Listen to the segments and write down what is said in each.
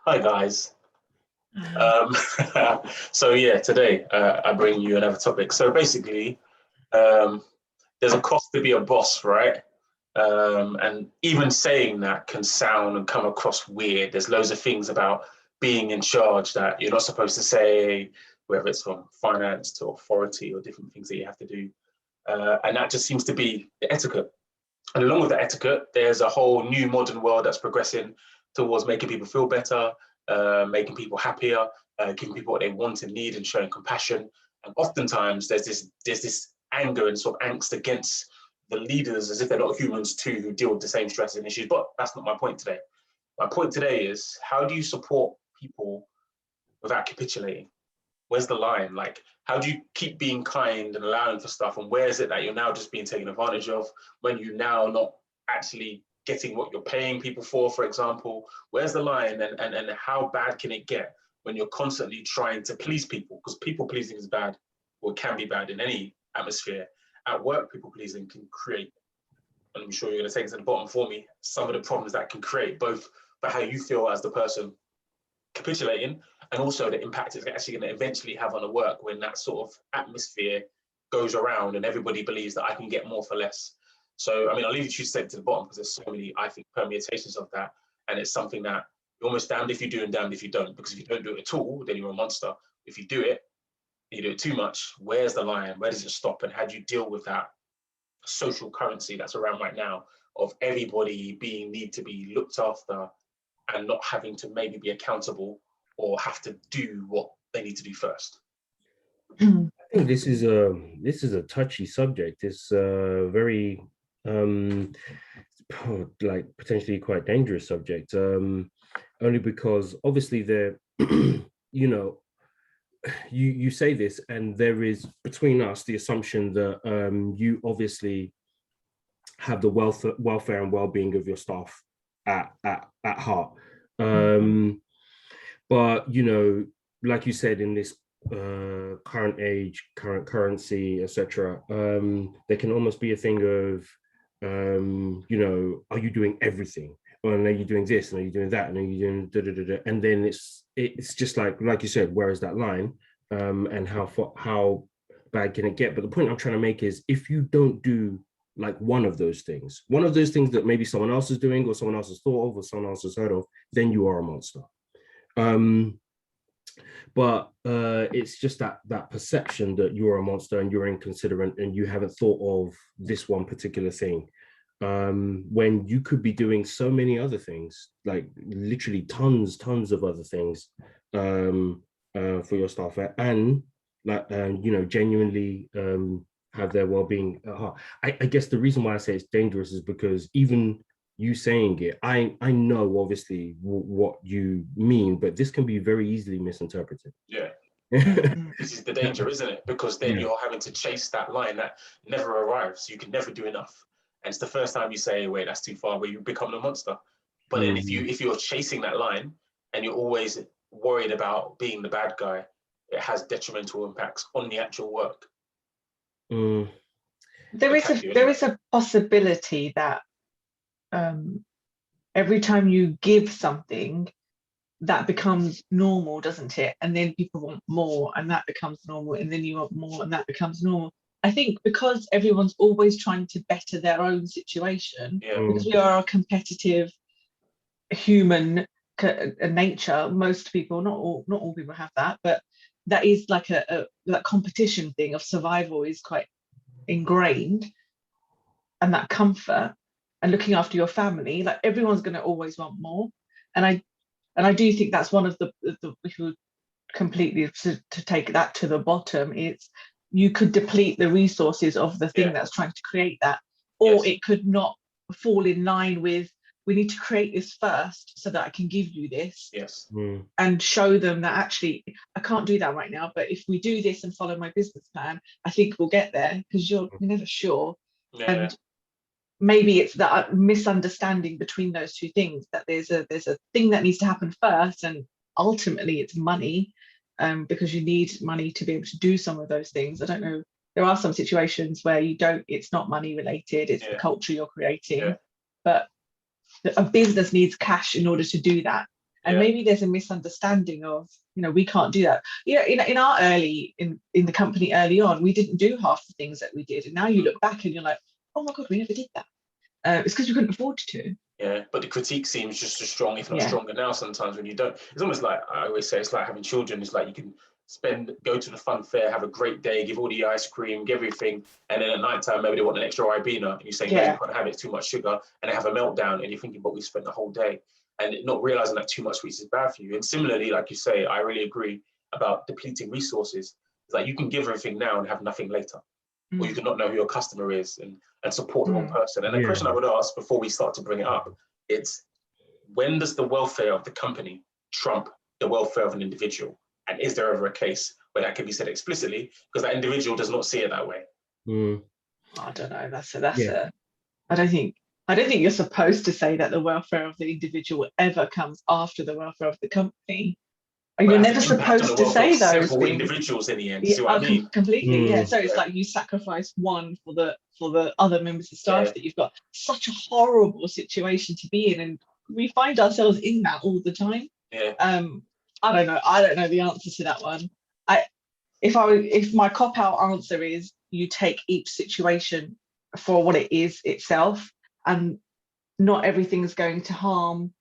Hi guys. Hi. Um, so yeah, today I bring you another topic. So basically, um, there's a cost to be a boss, right? And even saying that can sound and come across weird. There's loads of things about being in charge that you're not supposed to say, whether it's from finance to authority or different things that you have to do. And that just seems to be the etiquette. And along with the etiquette, there's a whole new modern world that's progressing towards making people feel better, making people happier, giving people what they want and need, and showing compassion. And oftentimes, there's this anger and sort of angst against the leaders, as if they're not humans too, who deal with the same stresses and issues. But that's not my point today. My point today is, how do you support people without capitulating? Where's the line? Like, how do you keep being kind and allowing for stuff? And where is it that you're now just being taken advantage of when you now not actually getting what you're paying people for example? Where's the line, and how bad can it get when you're constantly trying to please people? Because people pleasing is bad, or can be bad in any atmosphere. At work, people pleasing can create, and I'm sure you're going to take it to the bottom for me, some of the problems that can create, both for how you feel as the person capitulating, and also the impact it's actually going to eventually have on the work when that sort of atmosphere goes around and everybody believes that I can get more for less. So, I mean, I'll leave you to step to the bottom because there's so many, I think, permutations of that. And it's something that you're almost damned if you do and damned if you don't. Because if you don't do it at all, then you're a monster. If you do it, you do it too much, where's the line? Where does it stop? And how do you deal with that social currency that's around right now of everybody being need to be looked after and not having to maybe be accountable or have to do what they need to do first? I think this is a touchy subject. It's very like potentially quite dangerous subject. Only because obviously there, you know, you say this, and there is between us the assumption that you obviously have the welfare and well-being of your staff at heart. Um, but like you said, in this current age, current currency, etc., there can almost be a thing of are you doing everything? Or are you doing this? And are you doing that? And are you doing da da da da? And then it's just like you said, where is that line? And how bad can it get? But the point I'm trying to make is, if you don't do like one of those things that maybe someone else is doing, or someone else has thought of, or someone else has heard of, then you are a monster. But it's just that perception that you're a monster and you're inconsiderate and you haven't thought of this one particular thing, when you could be doing so many other things, like literally tons of other things, for your staff, and like genuinely have their well-being at heart. I guess the reason why I say it's dangerous is because even you saying it, I know obviously what you mean, but this can be very easily misinterpreted. Yeah. This is the danger, isn't it? Because then you're having to chase that line that never arrives. You can never do enough. And it's the first time you say, wait, that's too far, where you become a monster. But then if you're chasing that line and you're always worried about being the bad guy, it has detrimental impacts on the actual work. There is a possibility that every time you give something, that becomes normal, doesn't it? And then people want more, and that becomes normal, and then you want more, and that becomes normal. I think because everyone's always trying to better their own situation, because we are a competitive human nature. Most people, not all people have that, but that is like that competition thing of survival is quite ingrained, and that comfort and looking after your family, like everyone's going to always want more. And I do think that's one of the if you completely to take that to the bottom, it's you could deplete the resources of the thing that's trying to create that, or it could not fall in line with, we need to create this first so that I can give you this, and show them that actually I can't do that right now, but if we do this and follow my business plan, I think we'll get there, because you're never sure. And maybe it's that misunderstanding between those two things, that there's a thing that needs to happen first, and ultimately it's money, because you need money to be able to do some of those things. I don't know, there are some situations where it's not money related, it's the culture you're creating, but a business needs cash in order to do that. And maybe there's a misunderstanding of, we can't do that. In the company early on, we didn't do half the things that we did. And now you look back and you're like, oh my God, we never did that. It's because we couldn't afford to. Yeah, but the critique seems just as strong, if not stronger now sometimes when you don't. It's almost like, I always say, it's like having children. It's like you can go to the fun fair, have a great day, give all the ice cream, give everything, and then at night time, maybe they want an extra Ribena, and you say, no, you can't have it, it's too much sugar, and they have a meltdown, and you're thinking, but we spent the whole day, and not realizing that too much sweets is bad for you. And similarly, like you say, I really agree about depleting resources. It's like you can give everything now and have nothing later. Or you can not know who your customer is and support the wrong person. And the question I would ask before we start to bring it up, it's when does the welfare of the company trump the welfare of an individual? And is there ever a case where that can be said explicitly? Because that individual does not see it that way. I don't know. I don't think you're supposed to say that the welfare of the individual ever comes after the welfare of the company. You're never supposed to say those things. Individuals in the end, see what I mean? Completely, yeah. So it's like you sacrifice one for the other members of staff that you've got. Such a horrible situation to be in, and we find ourselves in that all the time. Yeah. I don't know the answer to that one. If my cop-out answer is you take each situation for what it is itself, and not everything's going to harm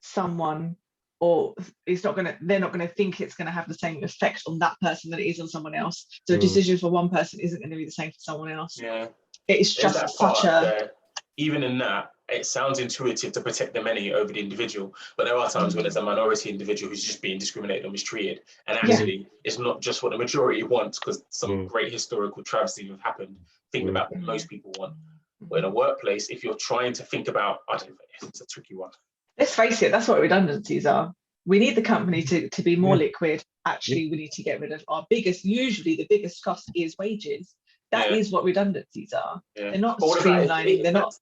someone, or they're not going to think it's going to have the same effect on that person that it is on someone else. So a decision for one person isn't going to be the same for someone else. Yeah. It's just such a... Even in that, it sounds intuitive to protect the many over the individual, but there are times when there's a minority individual who's just being discriminated or mistreated, and actually it's not just what the majority wants, because some great historical travesties have happened. Think about what most people want. But in a workplace, if you're trying to think about, I don't know, it's a tricky one. Let's face it, that's what redundancies are. We need the company to be more liquid. Actually, we need to get rid of usually the biggest cost is wages. That is what redundancies are. They're not streamlining, they're not...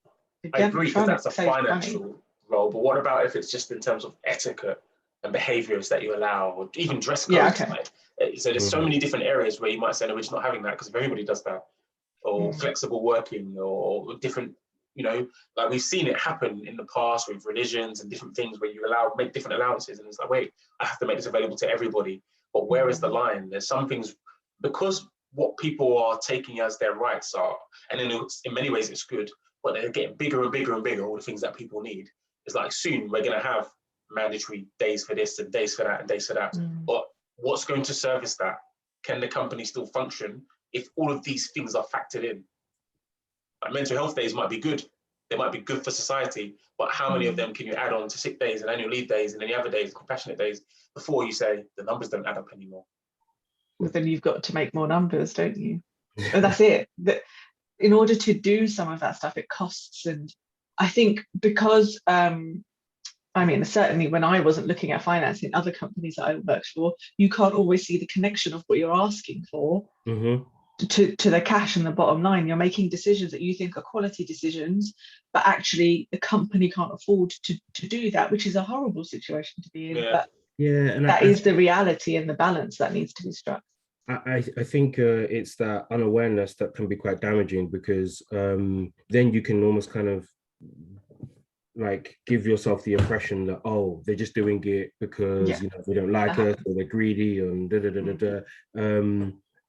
I agree, because that's a financial role, but what about if it's just in terms of etiquette and behaviours that you allow, or even dress codes? So there's so many different areas where you might say, no, we're just not having that, because if everybody does that, or flexible working, or different, like we've seen it happen in the past with religions and different things where you make different allowances, and it's like, wait, I have to make this available to everybody. But where is the line? There's some things, because what people are taking as their rights are, and in many ways it's good, but they're getting bigger and bigger and bigger, all the things that people need. It's like soon we're going to have mandatory days for this and days for that and days for that. But what's going to service that? Can the company still function if all of these things are factored in? Like mental health days might be good. They might be good for society, but how many of them can you add on to sick days and annual leave days and any other days, compassionate days, before you say the numbers don't add up anymore? Well, then you've got to make more numbers, don't you? And that's it. In order to do some of that stuff, it costs. And I think because, certainly when I wasn't looking at finance in other companies that I worked for, you can't always see the connection of what you're asking for to the cash and the bottom line. You're making decisions that you think are quality decisions, but actually the company can't afford to do that, which is a horrible situation to be in. But that is the reality and the balance that needs to be struck. I think it's that unawareness that can be quite damaging, because then you can almost kind of like give yourself the impression that, oh, they're just doing it because they don't like us, or they're greedy and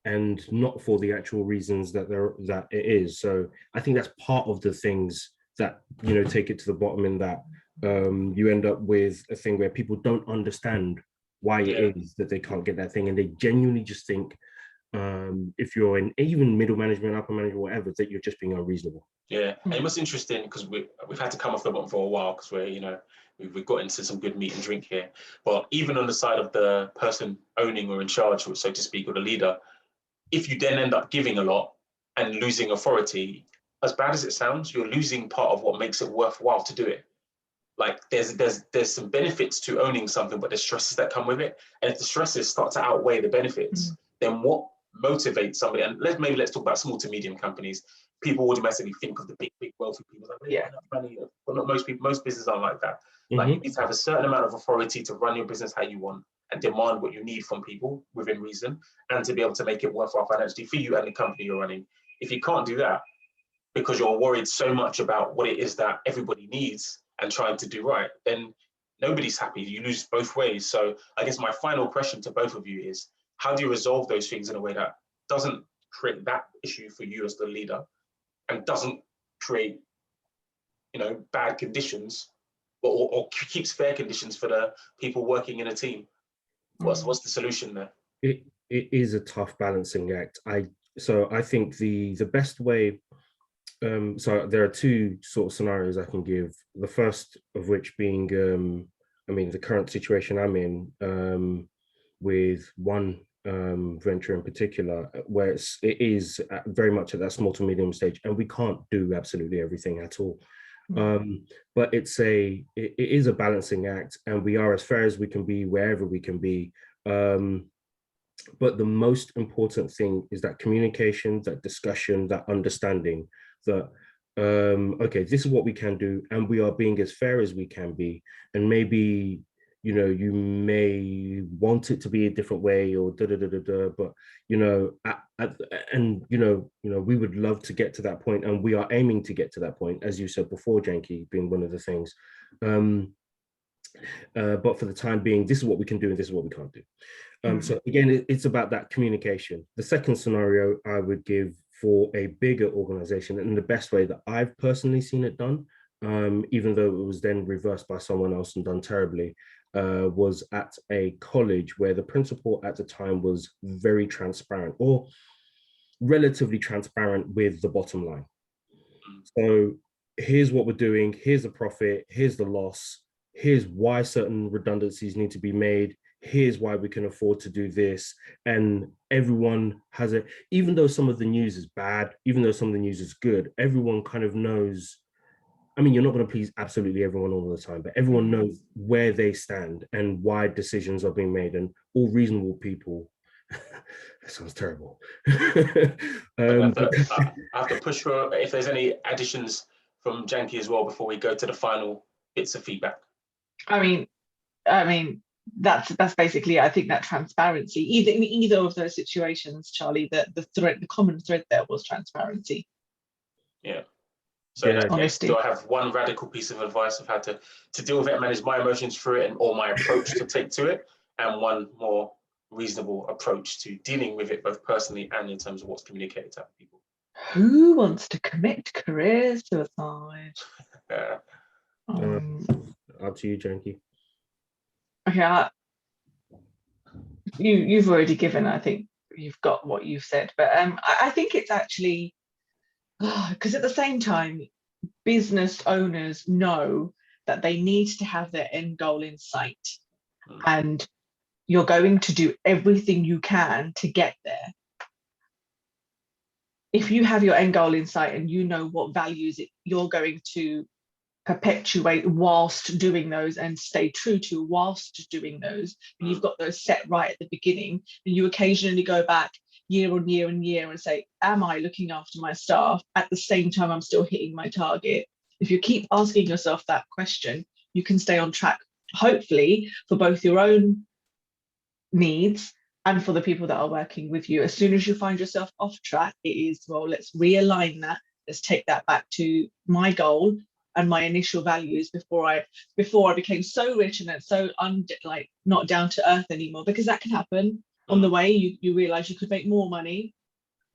and not for the actual reasons that it is. So I think that's part of the things that take it to the bottom, in that you end up with a thing where people don't understand why it is that they can't get that thing, and they genuinely just think if you're in even middle management, upper management, whatever, that you're just being unreasonable. And it was interesting because we've had to come off the bottom for a while, because we've got into some good meat and drink here. But even on the side of the person owning or in charge, so to speak, or the leader, if you then end up giving a lot and losing authority, as bad as it sounds, you're losing part of what makes it worthwhile to do it. Like there's some benefits to owning something, but there's stresses that come with it. And if the stresses start to outweigh the benefits, then what motivates somebody? And let's talk about small to medium companies. People automatically think of the big wealthy people. Like, money, but not most people. Most businesses aren't like that. Like you need to have a certain amount of authority to run your business how you want and demand what you need from people within reason, and to be able to make it worthwhile financially for you and the company you're running. If you can't do that because you're worried so much about what it is that everybody needs and trying to do right, then nobody's happy. You lose both ways. So I guess my final question to both of you is, how do you resolve those things in a way that doesn't create that issue for you as the leader and doesn't create, bad conditions, or keeps fair conditions for the people working in a team? What's the solution there? It is a tough balancing act. I think the best way. So there are two sort of scenarios I can give. The first of which being, the current situation I'm in, with one venture in particular, where it is very much at that small to medium stage, and we can't do absolutely everything at all. But it is a balancing act, and we are as fair as we can be wherever we can be. But the most important thing is that communication, that discussion, that understanding that, okay, this is what we can do, and we are being as fair as we can be. And maybe, you may want it to be a different way, or but, we would love to get to that point, and we are aiming to get to that point, as you said before, Jankee being one of the things. But for the time being, this is what we can do, and this is what we can't do. So again, it's about that communication. The second scenario I would give for a bigger organization, and the best way that I've personally seen it done, even though it was then reversed by someone else and done terribly, was at a college where the principal at the time was very transparent, or relatively transparent, with the bottom line. So here's what we're doing, here's the profit, here's the loss, here's why certain redundancies need to be made, here's why we can afford to do this. And everyone has it, even though some of the news is bad, even though some of the news is good, everyone kind of knows. I mean, you're not going to please absolutely everyone all the time, but everyone knows where they stand and why decisions are being made, and all reasonable people. That sounds terrible. I have to push for if there's any additions from Jankee as well before we go to the final bits of feedback. I mean, that's basically, I think, that transparency. In either of those situations, Charlie, the common thread there was transparency. Yeah. So in that case, do I have one radical piece of advice of how to deal with it and manage my emotions through it, or my approach to take to it, and one more reasonable approach to dealing with it, both personally and in terms of what's communicated to people? Who wants to commit career suicide? Up to you, Jankee. Okay, you've already given. I think you've got what you've said, but I think it's actually, because at the same time, business owners know that they need to have their end goal in sight, and you're going to do everything you can to get there. If you have your end goal in sight and you know what values you're going to perpetuate whilst doing those and stay true to whilst doing those, and you've got those set right at the beginning, and you occasionally go back year on year and year and say, am I looking after my staff at the same time I'm still hitting my target? If you keep asking yourself that question, you can stay on track, hopefully, for both your own needs and for the people that are working with you. As soon as you find yourself off track, it is, well, let's realign that, let's take that back to my goal and my initial values before I became so rich and then so not down to earth anymore, because that can happen on the way. You realize you could make more money.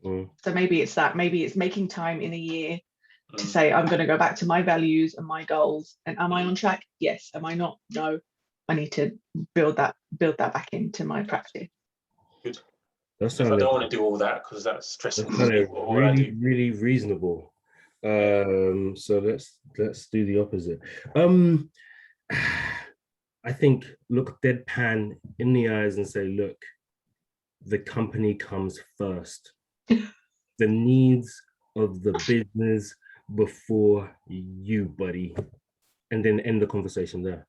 So maybe it's that, maybe it's making time in a year to say, I'm going to go back to my values and my goals, and am I on track? Yes. Am I not? No. I need to build that back into my practice. Good. I don't want to do all that because that's stressing me. Really reasonable. So let's do the opposite. I think, look deadpan in the eyes and say, look, the company comes first. The needs of the business before you, buddy. And then end the conversation there.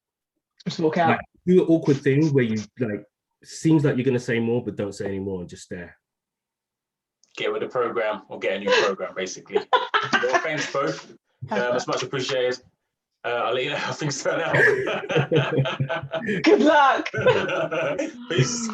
Just walk out. Do an awkward thing where you seems like you're going to say more, but don't say any more and just stare. Get with the program or get a new program, basically. Well, thanks both. It's much appreciated. I'll let you know how things turn out. Good luck. Peace.